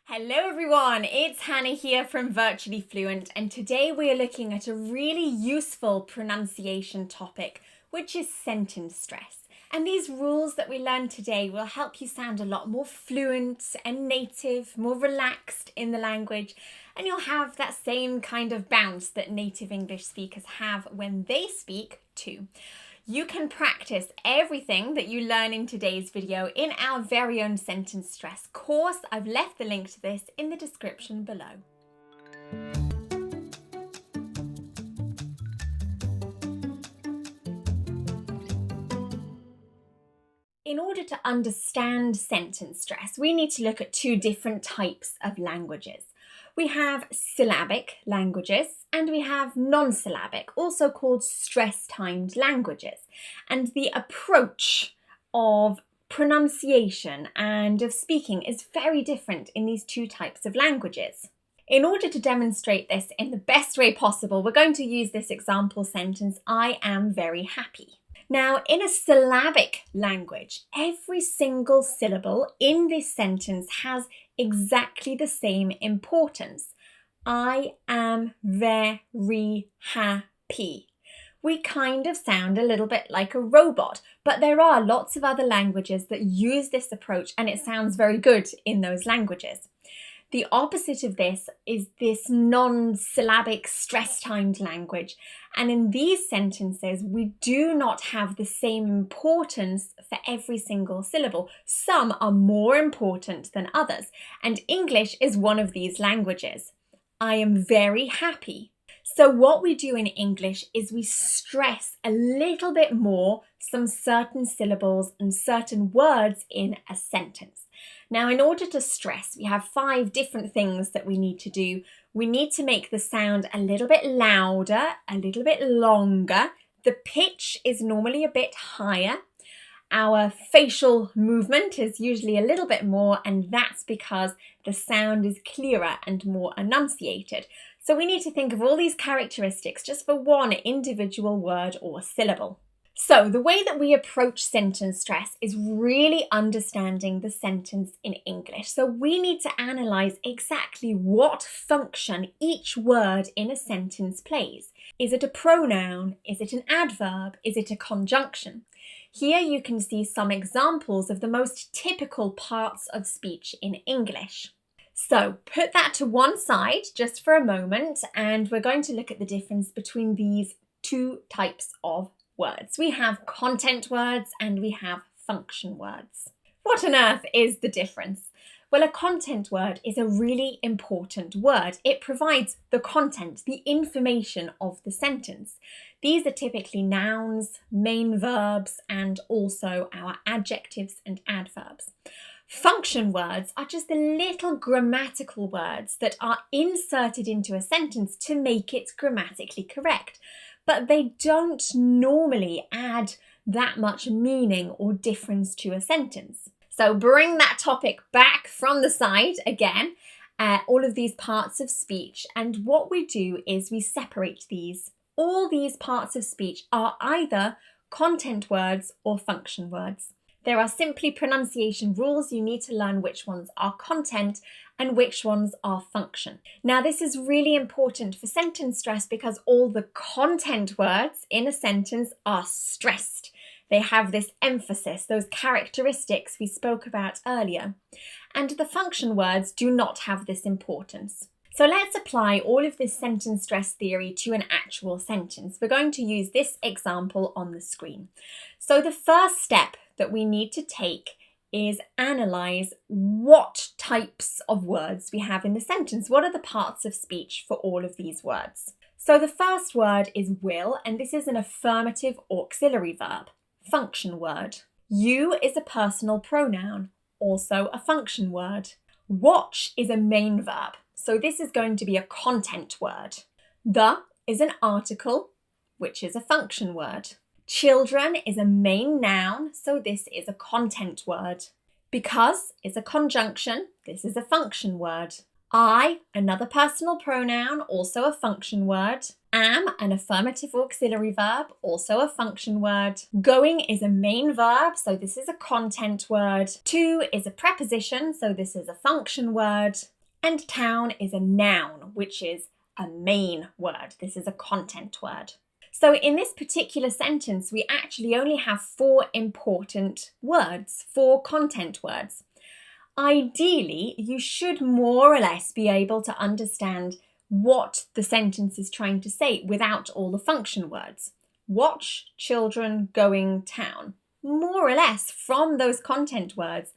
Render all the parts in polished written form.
Hello everyone, it's Hannah here from Virtually Fluent, and today we are looking at a really useful pronunciation topic, which is sentence stress. And these rules that we learn today will help you sound a lot more fluent and native, more relaxed in the language, and you'll have that same kind of bounce that native English speakers have when they speak too. You can practice everything that you learn in today's video in our very own sentence stress course. I've left the link to this in the description below. In order to understand sentence stress, we need to look at two different types of languages. We have syllabic languages and we have non-syllabic, also called stress-timed languages. And the approach of pronunciation and of speaking is very different in these two types of languages. In order to demonstrate this in the best way possible, we're going to use this example sentence, I am very happy. Now, in a syllabic language, every single syllable in this sentence has exactly the same importance. I am very happy. We kind of sound a little bit like a robot, but there are lots of other languages that use this approach and it sounds very good in those languages. The opposite of this is this non-syllabic stress-timed language. And in these sentences, we do not have the same importance for every single syllable. Some are more important than others. And English is one of these languages. I am very happy. So what we do in English is we stress a little bit more some certain syllables and certain words in a sentence. Now, in order to stress, we have 5 different things that we need to do. We need to make the sound a little bit louder, a little bit longer. The pitch is normally a bit higher. Our facial movement is usually a little bit more, and that's because the sound is clearer and more enunciated. So we need to think of all these characteristics just for one individual word or syllable. So the way that we approach sentence stress is really understanding the sentence in English. So we need to analyse exactly what function each word in a sentence plays. Is it a pronoun? Is it an adverb? Is it a conjunction? Here you can see some examples of the most typical parts of speech in English. So put that to one side just for a moment, and we're going to look at the difference between these two types of words. We have content words and we have function words. What on earth is the difference? Well, a content word is a really important word. It provides the content, the information of the sentence. These are typically nouns, main verbs, and also our adjectives and adverbs. Function words are just the little grammatical words that are inserted into a sentence to make it grammatically correct. But they don't normally add that much meaning or difference to a sentence. So bring that topic back from the side again, all of these parts of speech, and what we do is we separate these. All these parts of speech are either content words or function words. There are simply pronunciation rules. You need to learn which ones are content and which ones are function. Now, this is really important for sentence stress because all the content words in a sentence are stressed. They have this emphasis, those characteristics we spoke about earlier. And the function words do not have this importance. So let's apply all of this sentence stress theory to an actual sentence. We're going to use this example on the screen. So the first step that we need to take is analyse what types of words we have in the sentence. What are the parts of speech for all of these words? So the first word is will, and this is an affirmative auxiliary verb, function word. You is a personal pronoun, also a function word. Watch is a main verb, so this is going to be a content word. The is an article, which is a function word. Children is a main noun, so this is a content word. Because is a conjunction, this is a function word. I, another personal pronoun, also a function word. Am, an affirmative auxiliary verb, also a function word. Going is a main verb, so this is a content word. To is a preposition, so this is a function word. And town is a noun, which is a main word. This is a content word. So in this particular sentence, we actually only have 4 important words, 4 content words. Ideally, you should more or less be able to understand what the sentence is trying to say without all the function words. Watch children going town. More or less, from those content words,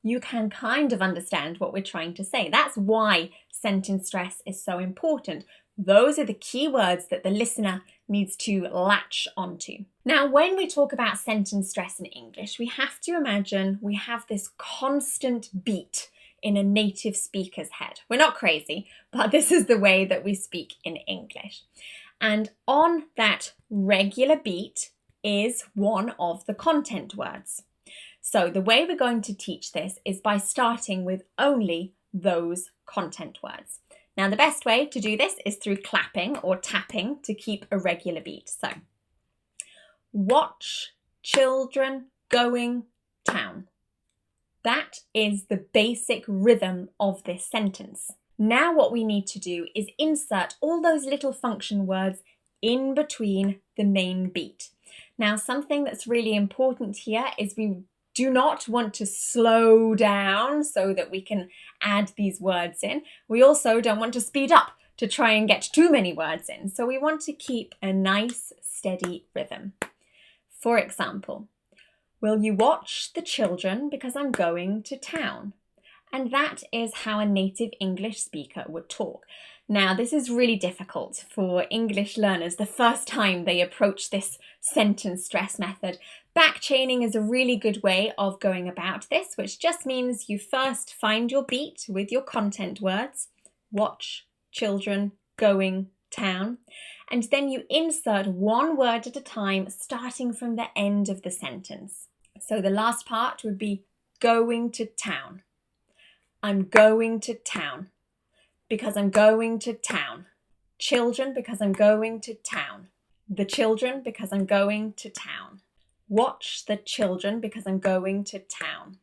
you can kind of understand what we're trying to say. That's why sentence stress is so important. Those are the key words that the listener needs to latch onto. Now, when we talk about sentence stress in English, we have to imagine we have this constant beat in a native speaker's head. We're not crazy, but this is the way that we speak in English. And on that regular beat is one of the content words. So the way we're going to teach this is by starting with only those content words. Now, the best way to do this is through clapping or tapping to keep a regular beat. So, watch children going town. That is the basic rhythm of this sentence. Now what we need to do is insert all those little function words in between the main beat. Now, something that's really important here is we do not want to slow down so that we can add these words in. We also don't want to speed up to try and get too many words in. So we want to keep a nice, steady rhythm. For example, will you watch the children because I'm going to town? And that is how a native English speaker would talk. Now, this is really difficult for English learners the first time they approach this sentence stress method. Backchaining is a really good way of going about this, which just means you first find your beat with your content words, watch, children, going, town, and then you insert one word at a time starting from the end of the sentence. So the last part would be going to town. I'm going to town because I'm going to town. Children because I'm going to town. The children because I'm going to town. Watch the children because I'm going to town.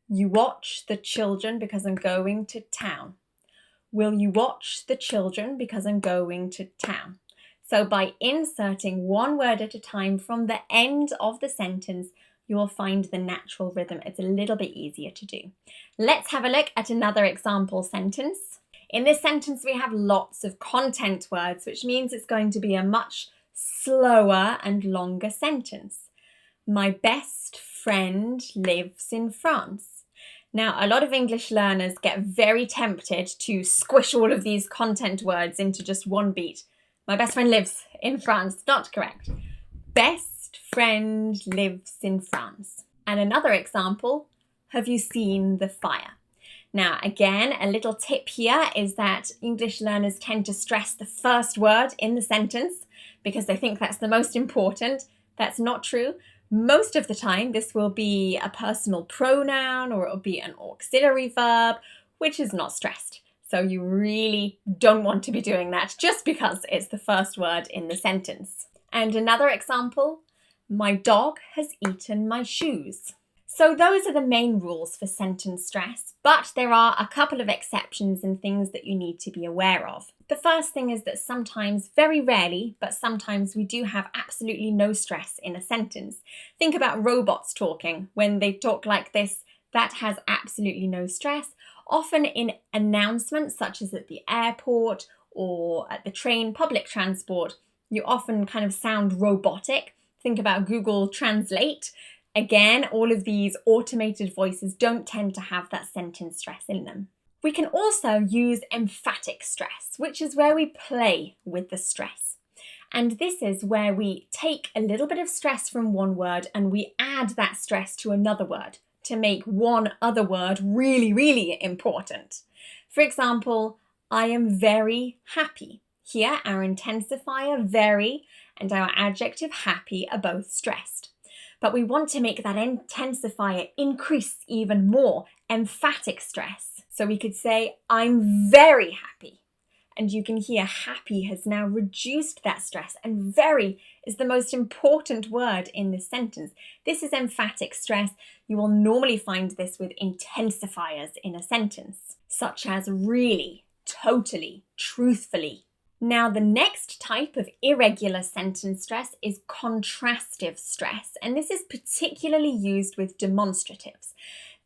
You watch the children because I'm going to town. Will you watch the children because I'm going to town? So by inserting one word at a time from the end of the sentence, you will find the natural rhythm. It's a little bit easier to do. Let's have a look at another example sentence. In this sentence, we have lots of content words, which means it's going to be a much slower and longer sentence. My best friend lives in France. Now, a lot of English learners get very tempted to squish all of these content words into just one beat. My best friend lives in France. Not correct. Best friend lives in France. And another example, have you seen the fire? Now, again, a little tip here is that English learners tend to stress the first word in the sentence because they think that's the most important. That's not true. Most of the time, this will be a personal pronoun or it will be an auxiliary verb, which is not stressed. So you really don't want to be doing that just because it's the first word in the sentence. And another example, my dog has eaten my shoes. So those are the main rules for sentence stress, but there are a couple of exceptions and things that you need to be aware of. The first thing is that sometimes, very rarely, but sometimes we do have absolutely no stress in a sentence. Think about robots talking. When they talk like this, that has absolutely no stress. Often in announcements, such as at the airport or at the train, public transport, you often kind of sound robotic. Think about Google Translate. Again, all of these automated voices don't tend to have that sentence stress in them. We can also use emphatic stress, which is where we play with the stress. And this is where we take a little bit of stress from one word and we add that stress to another word to make one other word really, really important. For example, I am very happy. Here, our intensifier very and our adjective happy are both stressed. But we want to make that intensifier increase even more, emphatic stress. So we could say, I'm very happy. And you can hear happy has now reduced that stress, and very is the most important word in this sentence. This is emphatic stress. You will normally find this with intensifiers in a sentence. such as really, totally, truthfully. Now, the next type of irregular sentence stress is contrastive stress, and this is particularly used with demonstratives.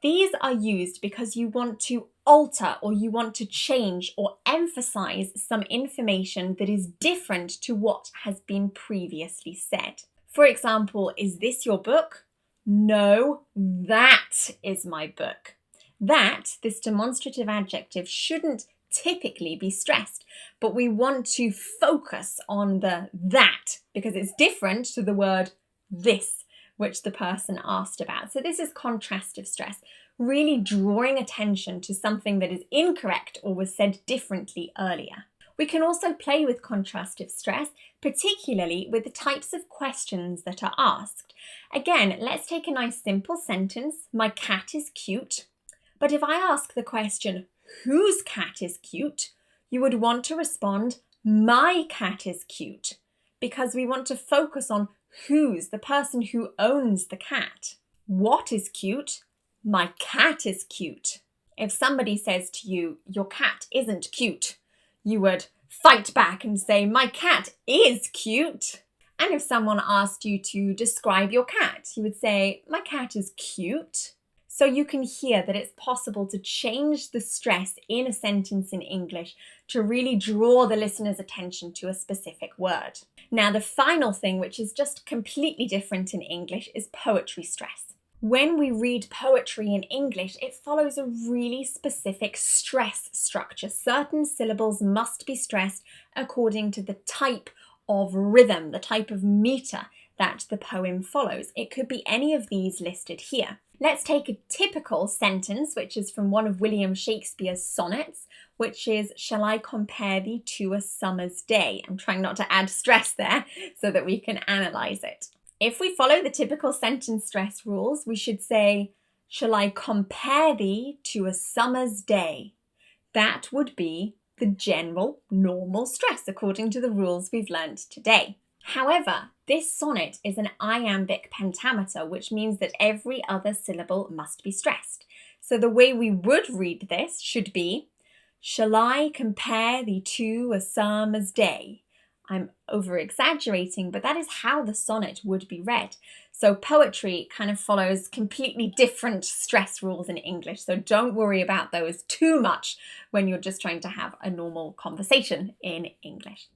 These are used because you want to alter or you want to change or emphasize some information that is different to what has been previously said. For example, is this your book? No, that is my book. That, this demonstrative adjective, shouldn't typically be stressed, but we want to focus on the that because it's different to the word this, which the person asked about. So this is contrastive stress, really drawing attention to something that is incorrect or was said differently earlier. We can also play with contrastive stress, particularly with the types of questions that are asked. Again, let's take a nice simple sentence. My cat is cute. But if I ask the question, whose cat is cute? You would want to respond, my cat is cute, because we want to focus on whose, the person who owns the cat. What is cute? My cat is cute. If somebody says to you, your cat isn't cute, you would fight back and say, my cat is cute. And if someone asked you to describe your cat, you would say, my cat is cute. So you can hear that it's possible to change the stress in a sentence in English to really draw the listener's attention to a specific word. Now, the final thing, which is just completely different in English, is poetry stress. When we read poetry in English, it follows a really specific stress structure. Certain syllables must be stressed according to the type of rhythm, the type of meter that the poem follows. It could be any of these listed here. Let's take a typical sentence, which is from one of William Shakespeare's sonnets, which is, shall I compare thee to a summer's day? I'm trying not to add stress there so that we can analyse it. If we follow the typical sentence stress rules, we should say, shall I compare thee to a summer's day? That would be the general, normal stress according to the rules we've learnt today. However, this sonnet is an iambic pentameter, which means that every other syllable must be stressed. So the way we would read this should be, shall I compare thee to a summer's day? I'm over-exaggerating, but that is how the sonnet would be read. So poetry kind of follows completely different stress rules in English, so don't worry about those too much when you're just trying to have a normal conversation in English.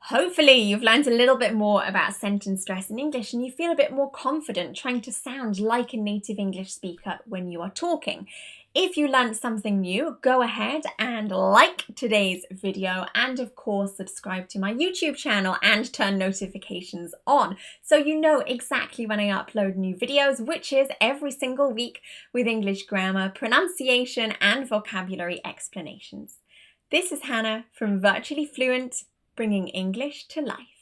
Hopefully you've learned a little bit more about sentence stress in English and you feel a bit more confident trying to sound like a native English speaker when you are talking. If you learned something new, go ahead and like today's video and of course subscribe to my YouTube channel and turn notifications on so you know exactly when I upload new videos, which is every single week with English grammar, pronunciation and vocabulary explanations. This is Hannah from Virtually Fluent, bringing English to life.